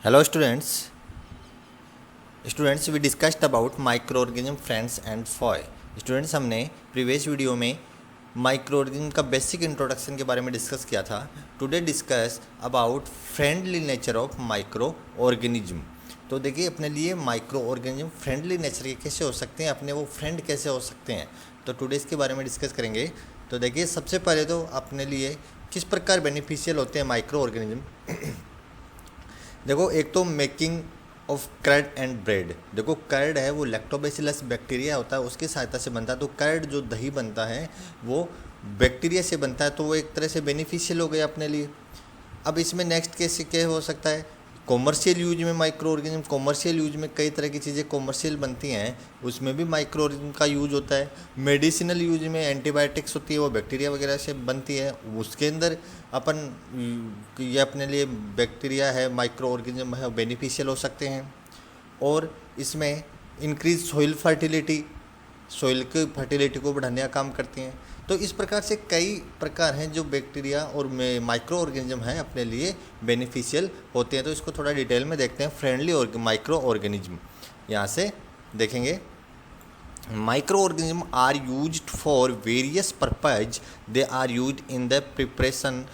Hello students we discussed about microorganism friends and foe. Students हमने previous video में micro organism का basic introduction के बारे में डिस्कस किया था। Today discuss about friendly nature of microorganism. तो देखिए अपने लिए माइक्रो ऑर्गेनिज्म फ्रेंडली नेचर के कैसे हो सकते हैं, अपने वो फ्रेंड कैसे हो सकते हैं, तो टुडे इसके बारे में डिस्कस करेंगे। तो देखिए सबसे पहले तो अपने लिए किस प्रकार बेनिफिशियल होते हैं माइक्रो ऑर्गेनिज्म। देखो एक तो making of curd and bread. देखो कर्ड है वो लैक्टोबैसिलस बैक्टीरिया होता है, उसकी सहायता से बनता है। तो कर्ड जो दही बनता है वो बैक्टीरिया से बनता है, तो वो एक तरह से बेनिफिशियल हो गया अपने लिए। अब इसमें नेक्स्ट केस क्या हो सकता है, कॉमर्शियल यूज में माइक्रो ऑर्गेनिज्म। कॉमर्शियल यूज में कई तरह की चीज़ें कॉमर्शियल बनती हैं, उसमें भी माइक्रो ऑर्गेनिज्म का यूज होता है। मेडिसिनल यूज में एंटीबायोटिक्स होती है, वो बैक्टीरिया वगैरह से बनती है, उसके अंदर अपन ये अपने लिए बैक्टीरिया है, माइक्रो ऑर्गेनिज्म है, बेनिफिशियल हो सकते हैं। और इसमें इंक्रीज सॉइल फर्टिलिटी, सॉइल की फर्टिलिटी को बढ़ाने का काम करती हैं। तो इस प्रकार से कई प्रकार हैं जो बैक्टीरिया और माइक्रो ऑर्गेनिज्म हैं अपने लिए बेनिफिशियल होते हैं। तो इसको थोड़ा डिटेल में देखते हैं। फ्रेंडली और माइक्रो ऑर्गेनिज्म यहाँ से देखेंगे। Micro organism are used for various purpose. They are used in the preparation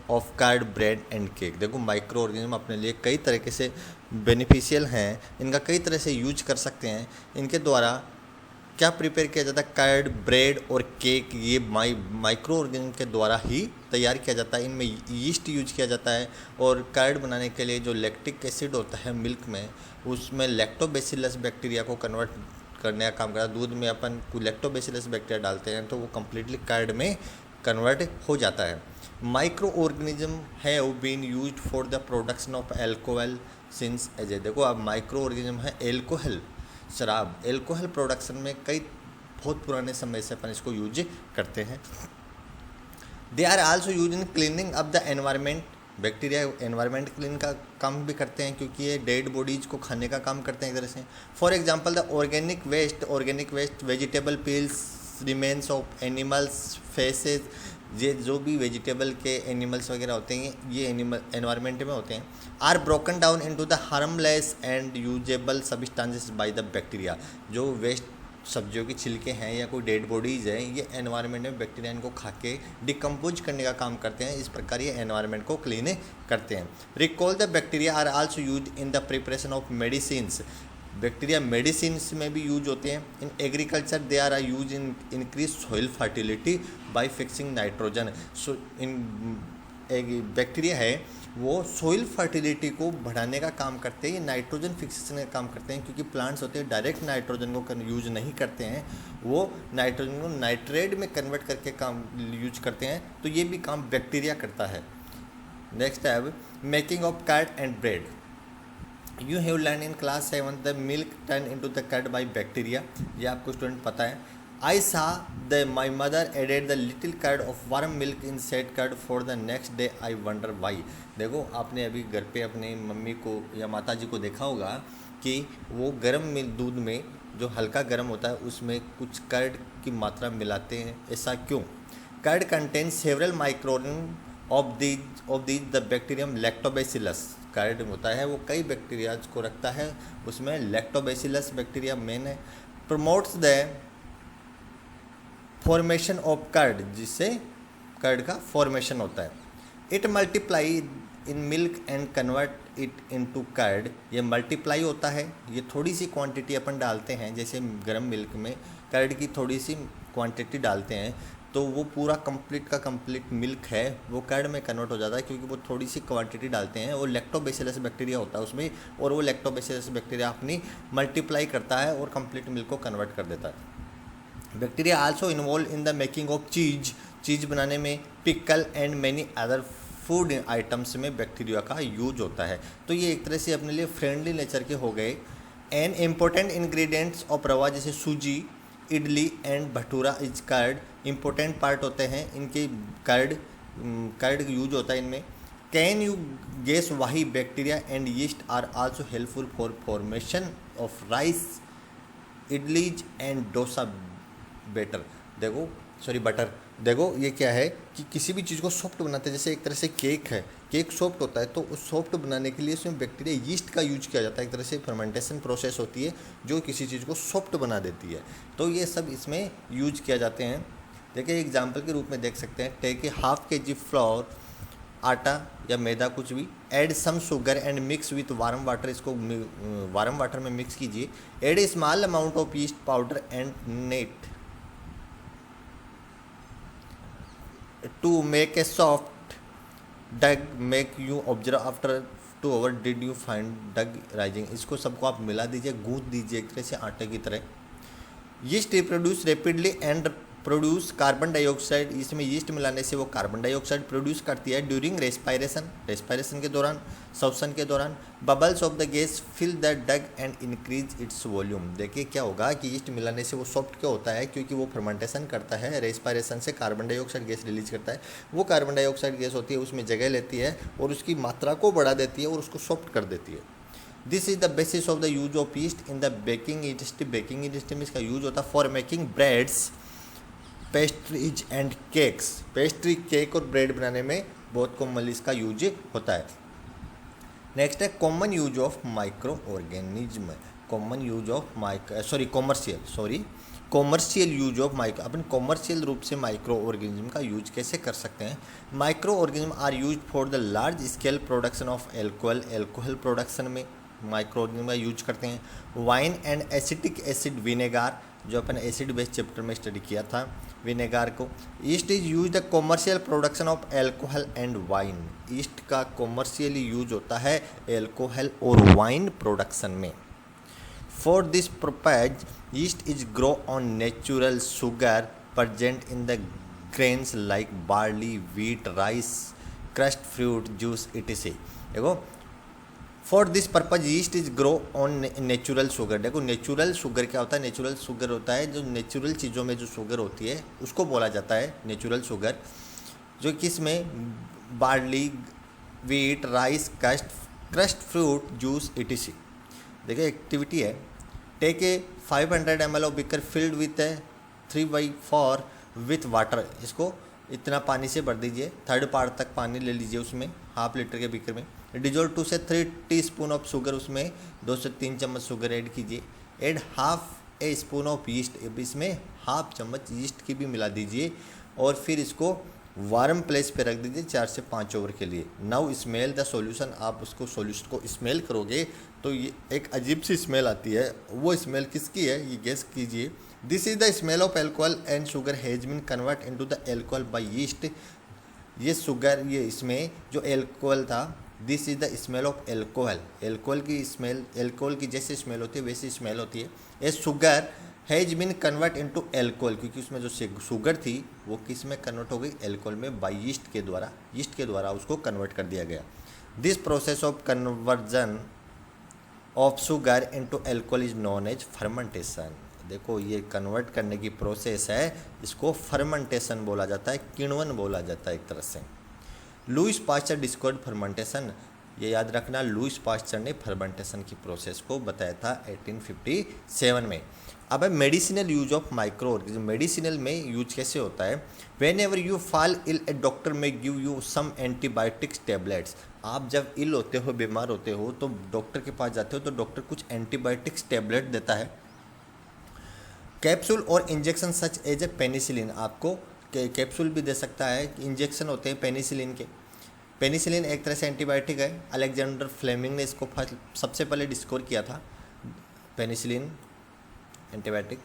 of curd, bread and cake. देखो माइक्रो ऑर्गेनिज्म अपने लिए कई तरीके से बेनिफिशियल हैं, इनका कई तरह से यूज कर सकते हैं। इनके द्वारा क्या प्रिपेयर किया जाता है, कर्ड, ब्रेड और केक, ये माइक्रो ऑर्गेनिज्म के द्वारा ही तैयार किया जाता है। इनमें यीस्ट यूज किया जाता है, और कर्ड बनाने के लिए जो लैक्टिक एसिड होता है मिल्क में, उसमें लैक्टोबैसिलस बैक्टीरिया को कन्वर्ट करने का काम करता है। दूध में अपन लैक्टोबैसिलस बैक्टीरिया डालते हैं तो वो कम्प्लीटली कर्ड में कन्वर्ट हो जाता है। Microorganism have been used for the production of alcohol since age. देखो अब माइक्रो ऑर्गेनिज्म है एल्कोहल, शराब, एल्कोहल प्रोडक्शन में कई बहुत पुराने समय से अपन इसको यूज करते हैं। They are also use in cleaning up the environment. Bacteria environment clean का काम भी करते हैं, क्योंकि ये डेड बॉडीज को खाने का काम करते हैं एक तरह से। For example the organic waste, vegetable peels, remains of animals faeces. ये जो भी वेजिटेबल के एनिमल्स वगैरह होते हैं ये एनिमल एनवायरनमेंट में होते हैं। Are broken down into the harmless and usable substances by the bacteria. जो वेस्ट सब्जियों की छिलके हैं या कोई डेड बॉडीज़ हैं, ये एनवायरनमेंट में बैक्टीरिया इनको खा के डिकम्पोज करने का काम करते हैं। इस प्रकार ये एनवायरनमेंट को क्लीन करते हैं। Recall the bacteria are also use in the preparation of medicines. Bacteria medicine में भी यूज होते हैं। In agriculture they are use in increase soil fertility by fixing nitrogen. So इन बैक्टीरिया है वो सॉइल फर्टिलिटी को बढ़ाने का काम करते हैं, ये नाइट्रोजन फिक्सेशन का काम करते हैं। क्योंकि प्लांट्स होते हैं डायरेक्ट नाइट्रोजन को यूज नहीं करते हैं, वो नाइट्रोजन को नाइट्रेट में कन्वर्ट करके काम यूज करते हैं। तो ये भी काम बैक्टीरिया करता है। नेक्स्ट है making of curd and bread. You have learn in class 7 the milk turn into the curd by bacteria. ये आपको स्टूडेंट पता है। I saw the my mother added the little curd of warm milk in set curd for the next day. I wonder why. देखो आपने अभी घर पे अपने मम्मी को या माता जी को देखा होगा कि वो गर्म दूध में जो हल्का गर्म होता है उसमें कुछ कर्ड की मात्रा मिलाते हैं। ऐसा क्यों? Curd contain several microorganism of these the bacterium lactobacillus. Curd होता है वो कई बैक्टीरियाज को रखता है, उसमें लैक्टोबैसिलस बैक्टीरिया मेन है। Promotes the formation of curd, जिससे कर्ड का फॉर्मेशन होता है। It multiply in milk and convert it into curd. ये मल्टीप्लाई होता है, ये थोड़ी सी क्वांटिटी अपन डालते हैं, जैसे गर्म मिल्क में कर्ड की थोड़ी सी क्वांटिटी डालते हैं तो वो पूरा कंप्लीट का कंप्लीट मिल्क है वो कर्ड में कन्वर्ट हो जाता है, क्योंकि वो थोड़ी सी क्वांटिटी डालते हैं। वो लैक्टोबैसिलस बैक्टीरिया होता है उसमें, और वो लैक्टोबैसिलस बैक्टीरिया अपनी मल्टीप्लाई करता है और कंप्लीट मिल्क को कन्वर्ट कर देता है। Bacteria also involve in the making of cheese बनाने में, pickle and many other food items में बैक्टीरिया का यूज होता है। तो ये एक तरह से अपने लिए फ्रेंडली नेचर के हो गए। An important ingredients of rava, जैसे सूजी, idli and bhatura is curd. Important part होते हैं इनके कर्ड यूज होता है इनमें। Can you guess why bacteria and yeast are also helpful for formation of rice, idlis and dosa batter. देखो बटर। देखो ये क्या है कि किसी भी चीज़ को सॉफ्ट बनाते हैं, जैसे एक तरह से केक है, केक सॉफ्ट होता है तो उस सॉफ्ट बनाने के लिए उसमें बैक्टीरिया यीस्ट का यूज किया जाता है। एक तरह से फर्मेंटेशन प्रोसेस होती है जो किसी चीज़ को सॉफ्ट बना देती है, तो ये सब इसमें यूज किया जाते हैं। देखिए एग्जाम्पल के रूप में देख सकते हैं, take a half kg flour, आटा या मैदा कुछ भी, add some sugar and mix with warm water, इसको वार्म वाटर में मिक्स कीजिए। Add a small amount of yeast powder and knead to make a soft dough, make you observe after 2 hour did you find dough rising. इसको सबको आप मिला दीजिए, गूंथ दीजिए एक तरह से आटे की तरह। Yeast reproduce rapidly and produce carbon dioxide, इसमें यीस्ट मिलाने से वो कार्बन डाइऑक्साइड प्रोड्यूस करती है ड्यूरिंग रेस्पायरेशन के दौरान, श्वसन के दौरान। Bubbles of the gas fill the dough and increase its volume. देखिए क्या होगा कि यीस्ट मिलाने से वो सॉफ्ट क्या होता है, क्योंकि वो फर्मेंटेशन करता है, रेस्पायरेशन से कार्बन डाइऑक्साइड गैस रिलीज करता है। वो कार्बन डाइऑक्साइड गैस होती है उसमें जगह लेती है और उसकी मात्रा को बढ़ा देती है और उसको सॉफ्ट कर देती है। This is the basis of the use of east in the baking industry. Baking industry में इसका यूज होता है for making breads, pastries and cakes. Pastry, cake और ब्रेड बनाने में बहुत कॉमनली इसका यूज होता है। नेक्स्ट है common use of micro organism. Common use of commercial use of micro. Upon commercial रूप से माइक्रो ऑर्गेनिज्म का यूज कैसे कर सकते हैं। Micro organism are use for the large scale production of alcohol production में माइक्रो ऑर्गेनिज्म का use करते हैं। Wine and acetic acid vinegar, जो अपन एसिड बेस्ड चैप्टर में स्टडी किया था विनेगार को। Yeast is use the commercial production of alcohol and wine. ईस्ट का कॉमर्शियली यूज होता है एल्कोहल और वाइन प्रोडक्शन में। For this purpose yeast is grow on natural sugar present in the grains like barley, wheat, rice, crust fruit juice etc। देखो for this purpose yeast is grow on natural sugar. देखो natural sugar क्या होता है, natural sugar होता है जो natural चीज़ों में जो शुगर होती है उसको बोला जाता है नेचुरल शुगर, जो किस में barley, wheat, rice, crust fruit juice etc। देखिए एक्टिविटी है, take a 500 ml of beaker filled with 3/4 with water. इसको इतना पानी से भर दीजिए, 1/3 पार्ट तक पानी ले लीजिए उसमें, ½ लीटर के बीकर में। डिजोल्व 2 से 3 टीस्पून ऑफ शुगर, उसमें 2 से 3 चम्मच शुगर ऐड कीजिए। Add ½ A spoon of east, इसमें ½ चम्मच ईस्ट की भी मिला दीजिए और फिर इसको वार्म प्लेस पे रख दीजिए 4 से 5 आवर के लिए। Now smell the solution. आप उसको सॉल्यूशन को स्मेल करोगे तो ये एक अजीब सी स्मेल आती है, वो स्मेल किसकी है ये गेस कीजिए। This is the smell of alcohol and sugar has been convert into the alcohol by yeast. ये शुगर, ये इसमें जो एल्कोहल था, this is the smell of alcohol. Alcohol की स्मेल, एल्कोहल की जैसे स्मेल होती है वैसी स्मेल होती है। ये sugar has been convert into alcohol, क्योंकि उसमें जो शुगर थी वो किस में कन्वर्ट हो गई, एल्कोहल में, बाय यीस्ट के द्वारा, यीस्ट के द्वारा उसको कन्वर्ट कर दिया गया। This process of conversion of sugar into alcohol is known as fermentation. देखो ये कन्वर्ट करने की प्रोसेस है, इसको फर्मेंटेशन बोला जाता है, किण्वन बोला जाता है एक तरह से। Louis Pasteur discovered fermentation. ये याद रखना, लुईस पास्चर ने फर्मेंटेशन की प्रोसेस को बताया था 1857 में। अब है medicinal use of microorganism. Medicinal में यूज कैसे होता है, whenever you fall ill a doctor may give you some antibiotics tablets. आप जब इल होते हो, बीमार होते हो, तो डॉक्टर के पास जाते हो तो डॉक्टर कुछ एंटीबायोटिक्स टैबलेट देता है। कैप्सूल और injection such as a penicillin, आपको कैप्सूल भी दे सकता है, इंजेक्शन होते हैं पेनिसिलिन के। पेनिसिलिन एक तरह से एंटीबायोटिक है। अलेक्जेंडर फ्लेमिंग ने इसको सबसे पहले डिस्कवर किया था, penicillin antibiotic.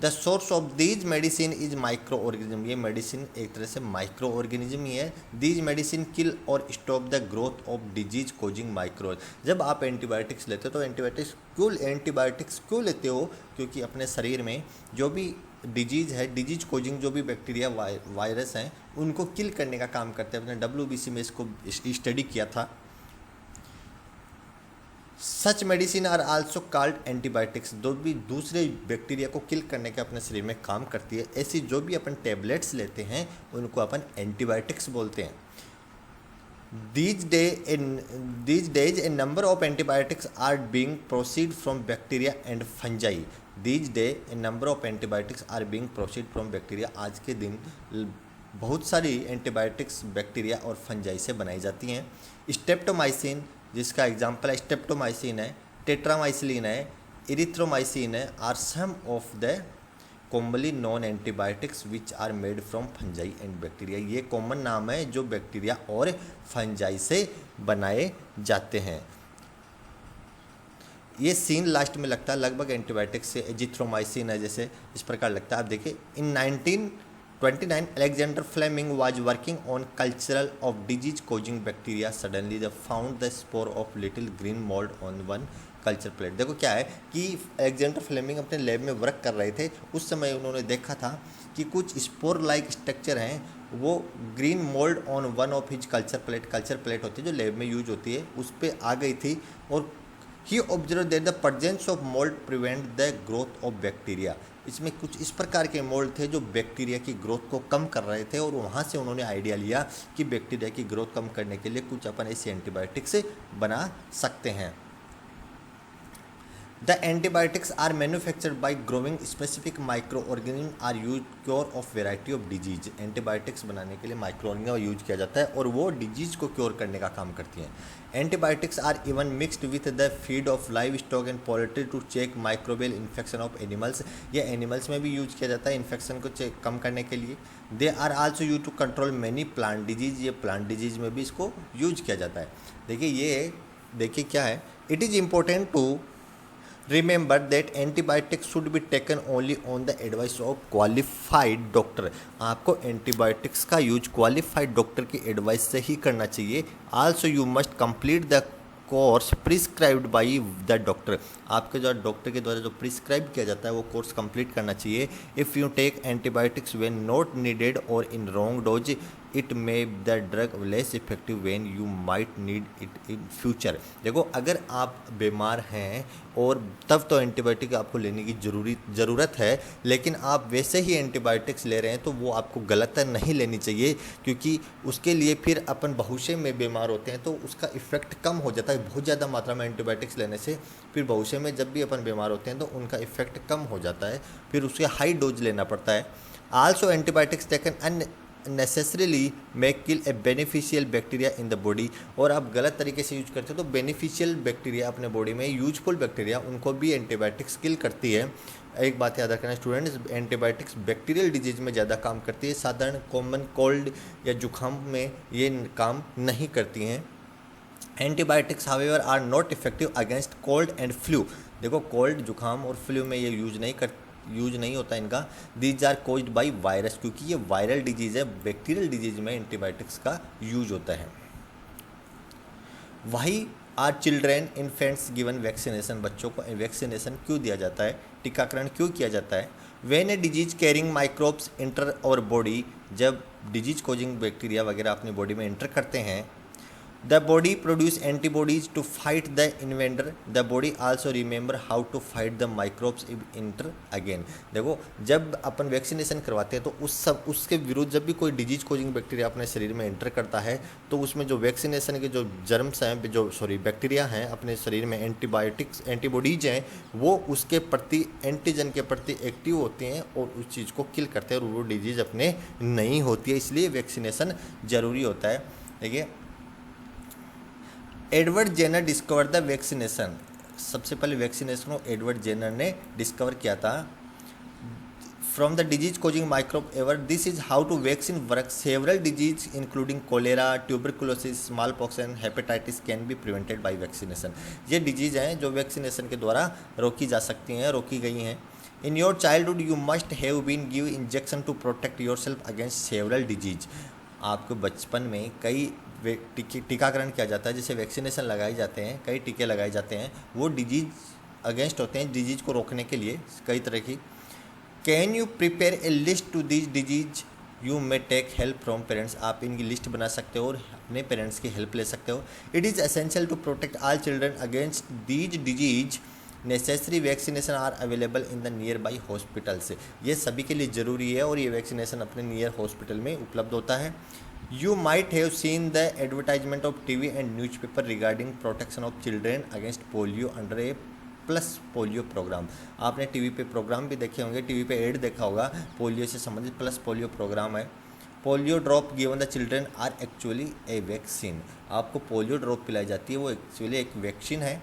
The source of these medicine is micro organism. ये मेडिसिन एक तरह से माइक्रो ऑर्गेनिज्म ही है। दीज मेडिसिन किल और stop the growth of disease causing micro. जब आप एंटीबायोटिक्स लेते हो तो एंटीबायोटिक्स क्यों लेते हो, क्योंकि अपने शरीर में जो भी डिजीज़ है, डिजीज कोजिंग जो भी बैक्टीरिया वायरस हैं उनको किल करने का काम करते हैं। अपने WBC में इसको स्टडी किया था। Such medicine are also called antibiotics. जो भी दूसरे बैक्टीरिया को किल करने के अपने शरीर में काम करती है, ऐसी जो भी अपन टैबलेट्स लेते हैं उनको अपन एंटीबायोटिक्स बोलते हैं। These days a number of antibiotics are being proceed from bacteria and fungi. These days a number of antibiotics are being proceed from bacteria। आज के दिन बहुत सारी एंटीबायोटिक्स बैक्टीरिया और फंजाई से बनाई जाती हैं। स्ट्रेप्टोमाइसिन, जिसका एग्जांपल है स्ट्रेप्टोमाइसिन है, टेट्रामाइसिलिन है, इरिथ्रोमाइसिन है, are some of the commonly known antibiotics which are made from fungi and bacteria. ये कॉमन नाम है जो बैक्टीरिया और फंजाई से बनाए जाते हैं। ये सीन लास्ट में लगता है लगभग एंटीबायोटिक्स से, एजिथ्रोमाइसिन है जैसे इस प्रकार लगता है। आप देखिए in 1929 Alexander Fleming was working on cultural of disease causing bacteria, suddenly the found the spore of little green mould on one culture plate. देखो क्या है कि अलेक्जेंडर फ्लेमिंग अपने लैब में वर्क कर रहे थे, उस समय उन्होंने देखा था कि कुछ स्पोर लाइक स्ट्रक्चर हैं वो green mould on one of his culture plate होती है जो लैब में यूज होती है, उस पर आ गई थी। और he observe that the presence of mould prevent the growth of bacteria. इसमें कुछ इस प्रकार के मोल्ड थे जो बैक्टीरिया की ग्रोथ को कम कर रहे थे, और वहाँ से उन्होंने आइडिया लिया कि बैक्टीरिया की ग्रोथ कम करने के लिए कुछ अपन ऐसे एंटीबायोटिक्स बना सकते हैं। The antibiotics are manufactured by growing specific microorganisms are used cure of variety of disease। Antibiotics बनाने के लिए माइक्रोऑर्गेनिज्म यूज किया जाता है और वो डिजीज को क्योर करने का काम करती हैं। Antibiotics are even mixed with the feed of livestock and poultry to check microbial infection of animals. ये एनिमल्स में भी यूज किया जाता है इन्फेक्शन को चेक कम करने के लिए। They are also use to control many plant disease. ये प्लांट डिजीज में भी इसको यूज किया जाता है। देखिए क्या है, it is important to Remember that antibiotics should be taken only on the advice of qualified doctor। आपको एंटीबायोटिक्स का यूज क्वालिफाइड डॉक्टर की एडवाइस से ही करना चाहिए। Also you must complete the course prescribed by the doctor. आपके जो doctor के द्वारा जो प्रिस्क्राइब किया जाता है वो कोर्स कंप्लीट करना चाहिए। If you take antibiotics when not needed और in wrong dose it may the drug less effective when you might need it in future. देखो अगर आप बीमार हैं और तब तो एंटीबायोटिक आपको लेने की ज़रूरत है, लेकिन आप वैसे ही एंटीबायोटिक्स ले रहे हैं तो वो आपको गलत नहीं लेनी चाहिए, क्योंकि उसके लिए फिर अपन भविष्य में बीमार होते हैं तो उसका इफ़ेक्ट कम हो जाता है। बहुत ज़्यादा मात्रा में एंटीबायोटिक्स लेने से फिर भविष्य में जब भी अपन बीमार होते हैं तो उनका इफ़ेक्ट कम हो जाता है, फिर उसके हाई डोज लेना पड़ता है। Also antibiotics taken necessarily may kill A beneficial bacteria in the body. और आप गलत तरीके से यूज करते हो तो बेनिफिशियल बैक्टीरिया अपने बॉडी में, यूजफुल बैक्टीरिया, उनको भी एंटीबायोटिक्स किल करती है। एक बात याद रखना स्टूडेंट्स, एंटीबायोटिक्स बैक्टीरियल डिजीज में ज़्यादा काम करती है, साधारण कॉमन कोल्ड या जुकाम में ये काम नहीं करती हैं। Antibiotics however are not effective against cold and flu. देखो कोल्ड, जुकाम और फ्लू में ये यूज नहीं होता इनका। These are caused by virus, क्योंकि ये वायरल डिजीज़ है। बैक्टीरियल डिजीज में एंटीबायोटिक्स का यूज होता है। Why are children infants given vaccination. बच्चों को वैक्सीनेशन क्यों दिया जाता है, टीकाकरण क्यों किया जाता है। When a disease carrying microbes enter our body, जब डिजीज कोजिंग बैक्टीरिया वगैरह अपनी बॉडी में इंटर करते हैं, the body produce antibodies to fight the invader. The body also remember how to fight the microbes enter again. देखो जब अपन vaccination करवाते हैं तो उसके विरुद्ध जब भी कोई डिजीज कोजिंग बैक्टीरिया अपने शरीर में एंटर करता है तो उसमें जो वैक्सीनेशन के जो जर्म्स हैं, बैक्टीरिया हैं अपने शरीर में, एंटीबॉडीज हैं, वो उसके प्रति, एंटीजन के प्रति एक्टिव होते हैं और उस चीज़ को किल करते हैं और वो डिजीज़ अपने नहीं होती है। इसलिए वैक्सीनेशन ज़रूरी होता है। देखिए Edward Jenner discover the vaccination. सबसे पहले वैक्सीनेशन को एडवर्ड जेनर ने डिस्कवर किया था। From the disease causing microbe ever, this is how to vaccine work. Several disease including cholera, tuberculosis, smallpox and hepatitis can be prevented by vaccination. ये disease हैं जो vaccination के द्वारा रोकी जा सकती हैं, रोकी गई हैं। In your childhood you must have been give injection to protect yourself against several disease. आपके बचपन में कई टीकाकरण किया जाता है, जैसे वैक्सीनेशन लगाए जाते हैं, कई टीके लगाए जाते हैं, वो डिजीज अगेंस्ट होते हैं, डिजीज को रोकने के लिए कई तरह की। Can you prepare a list to this disease you may take help from parents. आप इनकी लिस्ट बना सकते हो और अपने पेरेंट्स की हेल्प ले सकते हो। It is essential to protect all children against these disease. Necessary vaccination are available in the nearby hospitals. ये सभी के लिए ज़रूरी है और ये वैक्सीनेशन अपने नियर हॉस्पिटल में उपलब्ध होता है। You might have seen the advertisement of TV and newspaper regarding protection of children against polio under a pulse polio programme. आपने टीवी पे प्रोग्राम भी देखे होंगे, टीवी पे एड देखा होगा, पोलियो से संबंधित प्लस पोलियो प्रोग्राम है। Polio drop given the children are actually a vaccine. आपको पोलियो ड्रॉप पिलाई जाती है, वो एक्चुअली एक वैक्सीन है।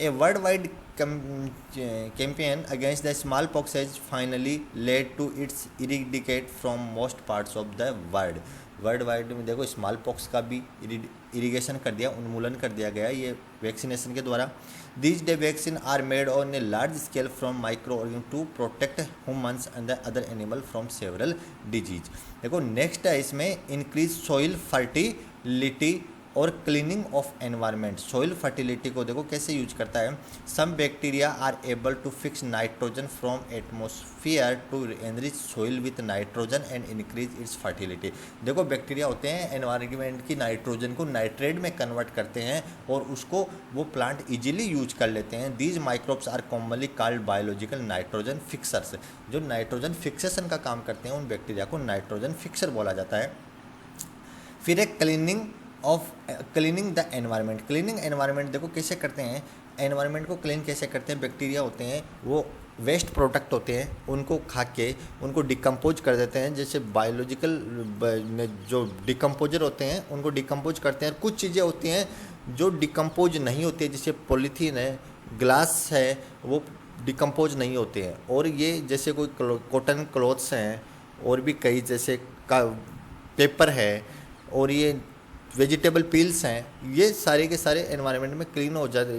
A worldwide campaign against the smallpox has finally led to its eradicate from most parts of the world। World wide में देखो small pox का भी इरिगेशन कर दिया, उन्मूलन कर दिया गया ये वैक्सीनेशन के द्वारा। These day vaccine are made on a large scale from micro organism to protect humans and the other animal from several disease. देखो नेक्स्ट है इसमें इंक्रीज सॉइल फर्टिलिटी और cleaning of environment. Soil fertility को देखो कैसे use करता है। Some bacteria are able to fix nitrogen from atmosphere to enrich soil with nitrogen and increase its fertility. देखो बैक्टीरिया होते हैं एनवायरनमेंट की नाइट्रोजन को नाइट्रेट में कन्वर्ट करते हैं और उसको वो प्लांट इजीली यूज कर लेते हैं। These microbes are commonly called biological nitrogen fixers. जो नाइट्रोजन फिक्सेशन का काम करते हैं उन बैक्टीरिया को नाइट्रोजन फिक्सर बोला जाता है। फिर एक cleaning the environment. Cleaning environment देखो कैसे करते हैं, एनवायरनमेंट को क्लीन कैसे करते हैं। बैक्टीरिया होते हैं वो वेस्ट प्रोडक्ट होते हैं, उनको खा के उनको डिकम्पोज कर देते हैं। जैसे बायोलॉजिकल जो डिकम्पोजर होते हैं उनको डिकम्पोज करते हैं। कुछ चीज़ें होती हैं जो डिकम्पोज नहीं होती है, जैसे पॉलीथीन है, ग्लास है, वो डिकम्पोज नहीं होते हैं। और ये जैसे कोई कॉटन क्लॉथ्स हैं और भी कई जैसे का पेपर है और ये वेजिटेबल पील्स हैं, ये सारे के सारे एनवायरनमेंट में क्लीन हो जाते,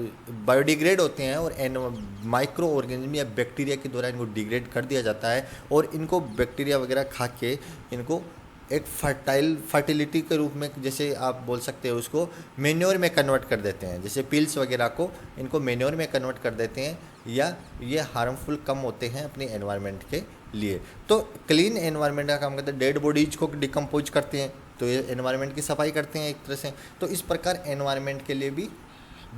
बायोडिग्रेड होते हैं और माइक्रो ऑर्गेनिज्म या बैक्टीरिया के द्वारा इनको डिग्रेड कर दिया जाता है और इनको बैक्टीरिया वगैरह खा के इनको एक फर्टिलिटी के रूप में, जैसे आप बोल सकते हो उसको मेन्योर में कन्वर्ट कर देते हैं। जैसे पील्स वगैरह को इनको मेन्योर में कन्वर्ट कर देते हैं या ये हार्मफुल कम होते हैं अपने एनवायरनमेंट के लिए। तो क्लीन एनवायरनमेंट का काम करते हैं, डेड बॉडीज को डिकम्पोज करते हैं तो ये एनवायरनमेंट की सफाई करते हैं एक तरह से। तो इस प्रकार एनवायरनमेंट के लिए भी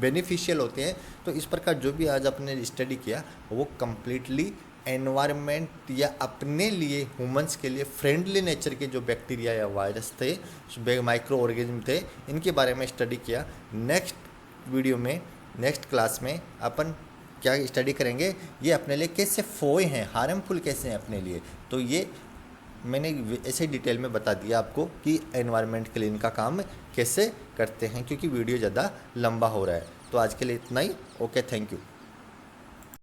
बेनिफिशियल होते हैं। तो इस प्रकार जो भी आज अपने स्टडी किया वो कम्प्लीटली एनवायरनमेंट या अपने लिए ह्यूमंस के लिए फ्रेंडली नेचर के जो बैक्टीरिया या वायरस थे, माइक्रो ऑर्गेनिज्म थे, इनके बारे में स्टडी किया। नेक्स्ट वीडियो में, नेक्स्ट क्लास में अपन क्या स्टडी करेंगे, ये अपने लिए कैसे फोए हैं, हार्मफुल कैसे हैं अपने लिए। तो ये मैंने ऐसे डिटेल में बता दिया आपको कि एनवायरनमेंट क्लीन का काम कैसे करते हैं, क्योंकि वीडियो ज़्यादा लंबा हो रहा है। तो आज के लिए इतना ही। Okay, thank you.